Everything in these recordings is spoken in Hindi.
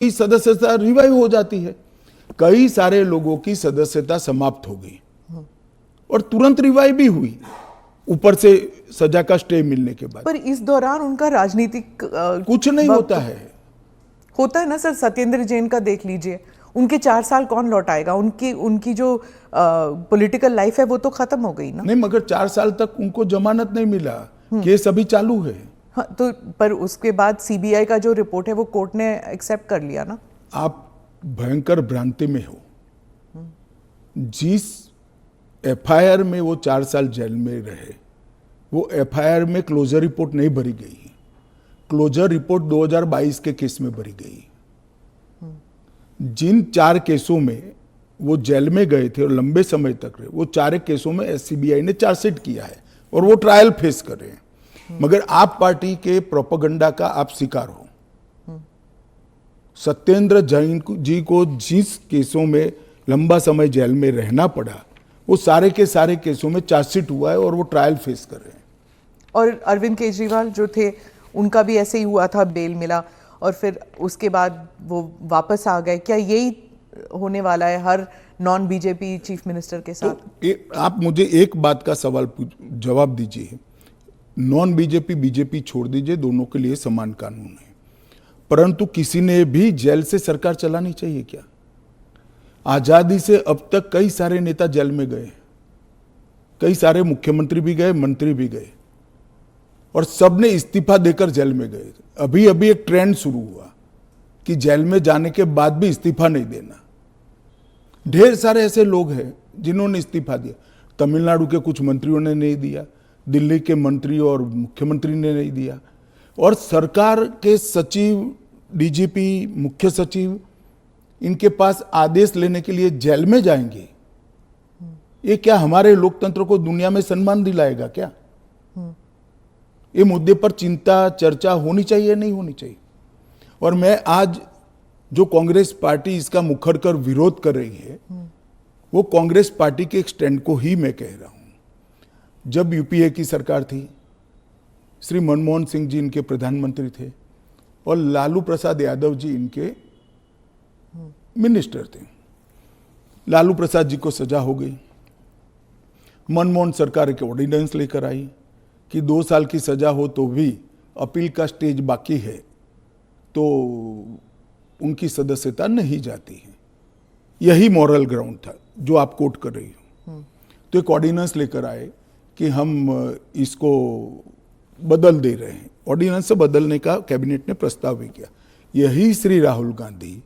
की सदस्यता रिवाइव हो जाती है। कई सारे लोगों की सदस्यता समाप्त हो गई और तुरंत रिवाइव भी हुई, ऊपर से सजा का स्टे मिलने के बाद। पर इस दौरान उनका राजनीतिक कुछ नहीं होता है ना सर। सत्येंद्र जैन का देख लीजिए, उनके 4 साल कौन लौटाएगा? उनकी जो पॉलिटिकल लाइफ है वो तो खत्म हो गई ना। नहीं, मगर 4 साल तक उनको जमानत नहीं मिला, केस अभी चालू है। हाँ, तो पर उसके बाद सीबीआई का जो रिपोर्ट है वो कोर्ट ने एक्सेप्ट कर लिया ना। आप भयंकर भ्रांति में हो। जिस एफआईआर में वो 4 साल जेल में रहे, वो एफआईआर में क्लोजर रिपोर्ट नहीं भरी गई। क्लोजर रिपोर्ट 2022 के केस में भरी गई। जिन 4 केसों में वो जेल में गए थे और लंबे समय तक रहे, वो 4 केसों में सीबीआई ने चार्जशीट किया है और वो ट्रायल फेस कर रहे हैं। मगर आप पार्टी के प्रोपेगेंडा का आप शिकार हो। सत्येंद्र जैन जी को जिस केसों में लंबा समय जेल में रहना पड़ा, वो सारे के सारे केसों में चार्जशीट हुआ है और वो ट्रायल फेस कर रहे हैं। और अरविंद केजरीवाल जो थे, उनका भी ऐसे ही हुआ था, बेल मिला और फिर उसके बाद वो वापस आ गए। क्या यही होने वाला है हर नॉन बीजेपी चीफ मिनिस्टर के साथ? तो आप मुझे एक बात का जवाब दीजिए। नॉन बीजेपी बीजेपी छोड़ दीजिए, दोनों के लिए समान कानून है। परंतु किसी ने भी जेल से सरकार चलानी चाहिए क्या? आजादी से अब तक कई सारे नेता जेल में गए, कई सारे मुख्यमंत्री भी गए, मंत्री भी गए, और सबने इस्तीफा देकर जेल में गए। अभी अभी एक ट्रेंड शुरू हुआ कि जेल में जाने के बाद भी इस्तीफा नहीं देना। ढेर सारे ऐसे लोग हैं जिन्होंने इस्तीफा दिया। तमिलनाडु के कुछ मंत्रियों ने नहीं दिया, दिल्ली के मंत्री और मुख्यमंत्री ने नहीं दिया, और सरकार के सचिव, डीजीपी, मुख्य सचिव इनके पास आदेश लेने के लिए जेल में जाएंगे। ये क्या हमारे लोकतंत्र को दुनिया में सम्मान दिलाएगा क्या? ये मुद्दे पर चिंता, चर्चा होनी चाहिए, नहीं होनी चाहिए। और मैं आज जो कांग्रेस पार्टी इसका मुखर कर विरोध कर रही है, वो कांग्रेस पार्टी के एक स्टैंड को ही मैं कह रहा हूं। जब यूपीए की सरकार थी, श्री मनमोहन सिंह जी इनके प्रधानमंत्री थे और लालू प्रसाद यादव जी इनके मिनिस्टर थे। लालू प्रसाद जी को सजा हो गई। मनमोहन सरकार एक ऑर्डिनेंस लेकर आई कि 2 साल की सजा हो तो भी अपील का स्टेज बाकी है तो उनकी सदस्यता नहीं जाती है। यही मॉरल ग्राउंड था जो आप कोट कर रही हो। तो एक ऑर्डिनेंस लेकर आए कि हम इसको बदल दे रहे हैं। ऑर्डिनेंस से बदलने का कैबिनेट ने प्रस्ताव भी किया। यही श्री राहुल गांधी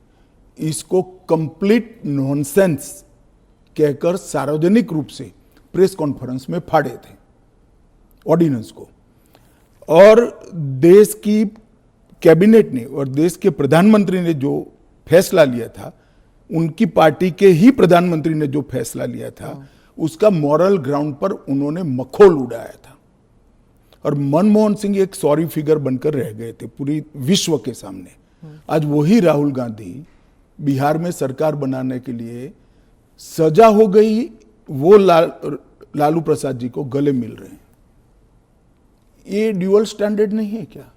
इसको कंप्लीट नॉनसेंस कहकर सार्वजनिक रूप से प्रेस कॉन्फ्रेंस में फाड़े थे ऑर्डिनेंस को। और देश की कैबिनेट ने और देश के प्रधानमंत्री ने जो फैसला लिया था, उनकी पार्टी के ही प्रधानमंत्री ने जो फैसला लिया था, उसका मॉरल ग्राउंड पर उन्होंने मखौल उड़ाया था। और मनमोहन सिंह एक सॉरी फिगर बनकर रह गए थे पूरी विश्व के सामने। आज वही राहुल गांधी बिहार में सरकार बनाने के लिए सजा हो गई, वो लालू प्रसाद जी को गले मिल रहे हैं। ये ड्यूअल स्टैंडर्ड नहीं है क्या?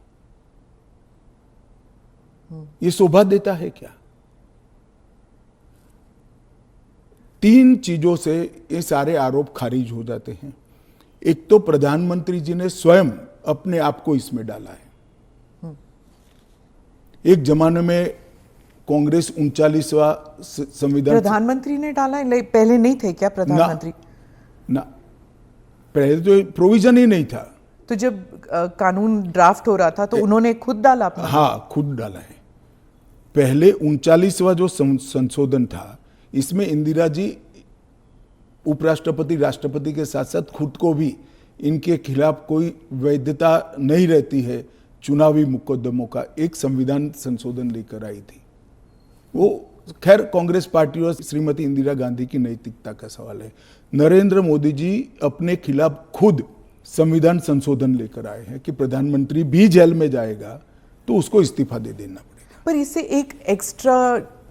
ये शोभा देता है क्या? 3 चीजों से ये सारे आरोप खारिज हो जाते हैं। एक तो प्रधानमंत्री जी ने स्वयं अपने आप को इसमें डाला है। एक जमाने में कांग्रेस 39वां संविधान, प्रधानमंत्री ने डाला है, पहले नहीं थे क्या प्रधानमंत्री? ना, पहले तो प्रोविजन ही नहीं था। तो जब कानून ड्राफ्ट हो रहा था तो उन्होंने खुद डाला अपना? हाँ, खुद डाला है। पहले 39वां जो संशोधन था, इसमें इंदिरा जी उपराष्ट्रपति, राष्ट्रपति के साथ साथ खुद को भी इनके खिलाफ कोई वैधता नहीं रहती है चुनावी मुकदमों का, एक संविधान संशोधन लेकर आई थी। वो खैर कांग्रेस पार्टी और श्रीमती इंदिरा गांधी की नैतिकता का सवाल है। नरेंद्र मोदी जी अपने खिलाफ खुद संविधान संशोधन लेकर आए हैं कि प्रधानमंत्री भी जेल में जाएगा तो उसको इस्तीफा दे देना पड़ेगा। पर इससे एक एक्स्ट्रा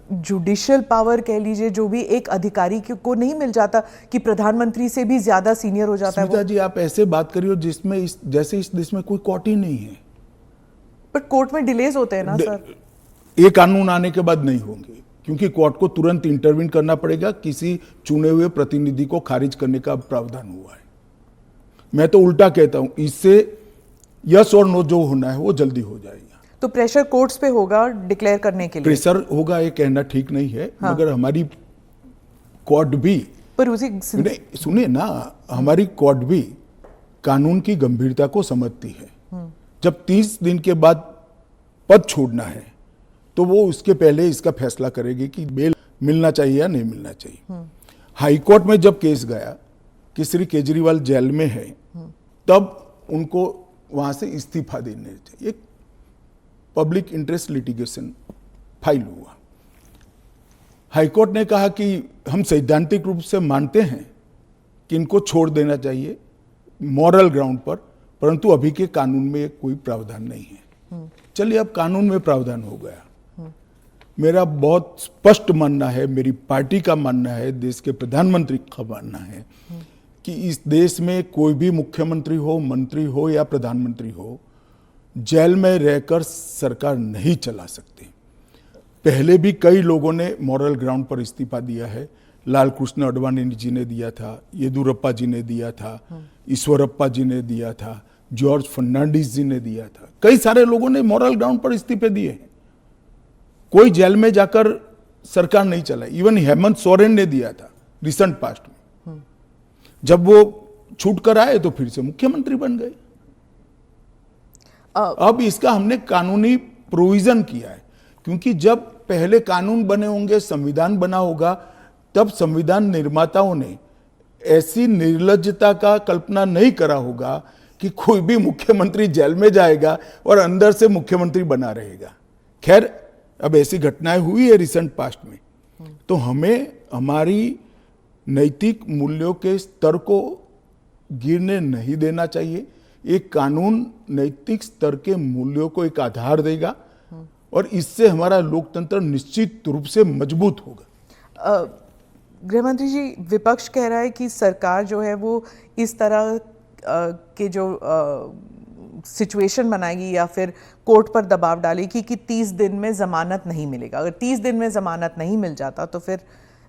जुडिशियल पावर कह लीजिए जो भी एक अधिकारी को नहीं मिल जाता कि प्रधानमंत्री से भी ज्यादा सीनियर हो जाता है? स्मिता जी, आप ऐसे बात करिए जिसमें जैसे इस देश में कोई कोर्ट ही नहीं है। पर कोर्ट में डिलेज होते हैं ना सर। ये कानून आने के बाद नहीं होंगे, क्योंकि कोर्ट को तुरंत इंटरवीन करना पड़ेगा। किसी चुने हुए प्रतिनिधि को खारिज करने का प्रावधान हुआ है। मैं तो उल्टा कहता हूं, इससे यस और नो जो होना है वो जल्दी हो जाएगा। तो प्रेशर कोर्ट्स पे होगा डिक्लेयर करने के लिए? प्रेशर होगा ये कहना ठीक नहीं है, मगर हमारी कोर्ट भी, पर उसी सुनिए ना, हमारी कोर्ट भी कानून की गंभीरता को समझती है। जब 30 दिन के बाद पद छोड़ना है तो वो उसके पहले इसका फैसला करेगी कि बेल मिलना चाहिए या नहीं मिलना चाहिए। हाईकोर्ट में जब केस गया कि श्री केजरीवाल जेल में है, तब उनको वहां से इस्तीफा देने चाहिए। एक पब्लिक इंटरेस्ट लिटिगेशन फाइल हुआ। हाईकोर्ट ने कहा कि हम सैद्धांतिक रूप से मानते हैं कि इनको छोड़ देना चाहिए मॉरल ग्राउंड पर, परंतु अभी के कानून में कोई प्रावधान नहीं है। चलिए, अब कानून में प्रावधान हो गया। मेरा बहुत स्पष्ट मानना है, मेरी पार्टी का मानना है, देश के प्रधानमंत्री का मानना है कि इस देश में कोई भी मुख्यमंत्री हो, मंत्री हो या प्रधानमंत्री हो, जेल में रहकर सरकार नहीं चला सकते। पहले भी कई लोगों ने मॉरल ग्राउंड पर इस्तीफा दिया है। लाल कृष्ण अडवाणी जी ने दिया था, येदुरप्पा जी ने दिया था, ईश्वरप्पा जी ने दिया था, जॉर्ज फर्नांडिस जी ने दिया था। कई सारे लोगों ने मॉरल ग्राउंड पर इस्तीफे दिए हैं। कोई जेल में जाकर सरकार नहीं चलाई। इवन हेमंत सोरेन ने दिया था रिसेंट पास्ट में। जब वो छूट कर आए तो फिर से मुख्यमंत्री बन गए। अब इसका हमने कानूनी प्रोविजन किया है, क्योंकि जब पहले कानून बने होंगे, संविधान बना होगा, तब संविधान निर्माताओं ने ऐसी निर्लज्जता का कल्पना नहीं करा होगा कि कोई भी मुख्यमंत्री जेल में जाएगा और अंदर से मुख्यमंत्री बना रहेगा। खैर, अब ऐसी घटनाएं हुई है रिसेंट पास्ट में, तो हमें हमारी नैतिक मूल्यों के स्तर को गिरने नहीं देना चाहिए। एक कानून नैतिक स्तर के मूल्यों को एक आधार देगा और इससे हमारा लोकतंत्र निश्चित रूप से मजबूत होगा। गृहमंत्री जी, विपक्ष कह रहा है कि सरकार जो है वो इस तरह के जो सिचुएशन बनाएगी या फिर कोर्ट पर दबाव डालेगी कि 30 दिन में जमानत नहीं मिलेगा। अगर 30 दिन में जमानत नहीं मिल जाता तो फिर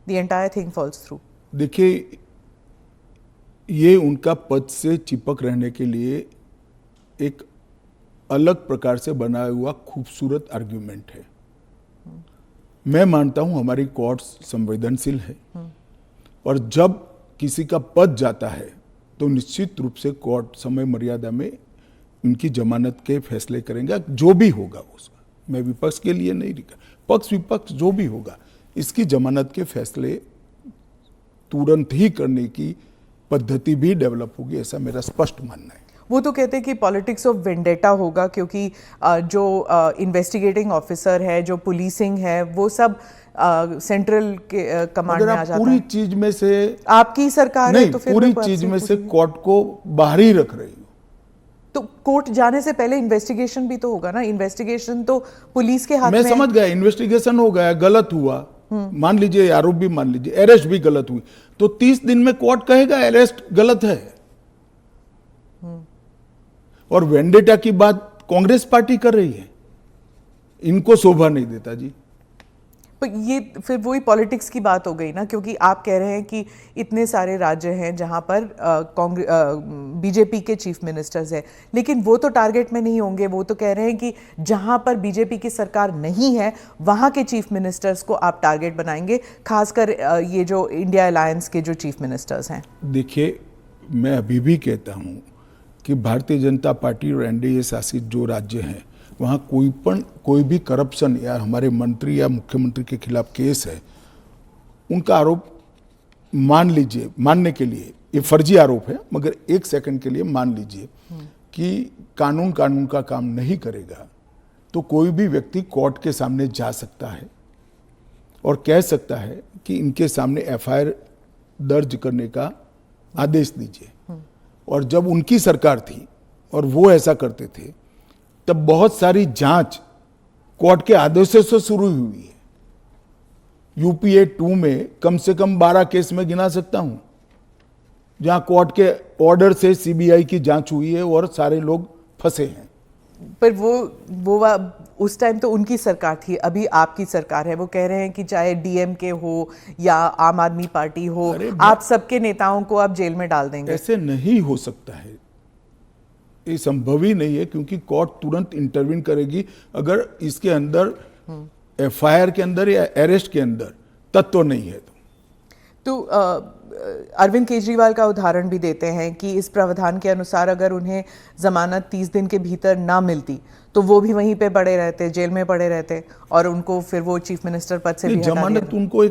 the entire thing falls through. देखिए, ये उनका पद से चिपक रहने के लिए एक अलग प्रकार से बनाया हुआ खूबसूरत आर्ग्यूमेंट है। मैं मानता हूं हमारी कोर्ट्स संवेदनशील है और जब किसी का पद जाता है तो निश्चित रूप से कोर्ट समय मर्यादा में उनकी जमानत के फैसले करेंगे, जो भी होगा उसका। मैं विपक्ष के लिए नहीं लिखा, पक्ष विपक्ष जो भी होगा, इसकी जमानत के फैसले तुरंत ही करने की पद्धति भी डेवलप होगी, ऐसा मेरा स्पष्ट मानना है। वो तो कहते हैं कि पॉलिटिक्स ऑफ वेंडेटा होगा, क्योंकि जो इन्वेस्टिगेटिंग ऑफिसर है, जो पुलिसिंग है, वो सब सेंट्रल के कमांड में आ जाता है। पूरी चीज में से आपकी सरकार है तो फिर पूरी चीज में से कोर्ट को बाहर ही रख रही हो। तो कोर्ट जाने से पहले इन्वेस्टिगेशन भी तो होगा ना। इन्वेस्टिगेशन तो पुलिस के हाथ में। मैं समझ गया, इन्वेस्टिगेशन हो गया, गलत हुआ, मान लीजिए, आरोप भी मान लीजिए, अरेस्ट भी गलत हुई, तो 30 दिन में कोर्ट कहेगा अरेस्ट गलत है। और वेंडेटा की बात कांग्रेस पार्टी कर रही है, इनको शोभा नहीं देता जी। पर ये फिर वही पॉलिटिक्स की बात हो गई ना, क्योंकि आप कह रहे हैं कि इतने सारे राज्य हैं जहां पर बीजेपी के चीफ मिनिस्टर्स हैं, लेकिन वो तो टारगेट में नहीं होंगे। वो तो कह रहे हैं कि जहां पर बीजेपी की सरकार नहीं है वहां के चीफ मिनिस्टर्स को आप टारगेट बनाएंगे, खासकर ये जो इंडिया अलायंस के जो चीफ मिनिस्टर्स हैं। देखिए, मैं अभी भी कहता हूं कि भारतीय जनता पार्टी और एनडीए शासित जो राज्य हैं, वहाँ कोई भी करप्शन या हमारे मंत्री या मुख्यमंत्री के खिलाफ केस है, उनका आरोप मान लीजिए, मानने के लिए ये फर्जी आरोप है, मगर एक सेकंड के लिए मान लीजिए कि कानून का काम नहीं करेगा, तो कोई भी व्यक्ति कोर्ट के सामने जा सकता है और कह सकता है कि इनके सामने एफआईआर दर्ज करने का आदेश दीजिए। और जब उनकी सरकार थी और वो ऐसा करते थे, तब बहुत सारी जांच कोर्ट के आदेशों से शुरू हुई है। यूपीए 2 में कम से कम 12 केस में गिना सकता हूं, जहां कोर्ट के ऑर्डर से सीबीआई की जांच हुई है और सारे लोग फंसे हैं। पर वो उस टाइम तो उनकी सरकार थी, अभी आपकी सरकार है। वो कह रहे हैं कि चाहे डीएमके हो या आम आदमी पार्टी हो, आप सबके नेताओं को आप जेल में डाल देंगे। ऐसे नहीं हो सकता है, ये संभव ही नहीं है, क्योंकि कोर्ट तुरंत इंटरवीन करेगी अगर इसके अंदर एफआईआर के अंदर या अरेस्ट के अंदर तत्व नहीं है तो अरविंद केजरीवाल का उदाहरण भी देते हैं कि इस प्रावधान के अनुसार अगर उन्हें जमानत 30 दिन के भीतर ना मिलती तो वो भी वहीं पे पड़े रहते, जेल में पड़े रहते, और उनको फिर वो चीफ मिनिस्टर पद से भी हटा दिया। जमानत उनको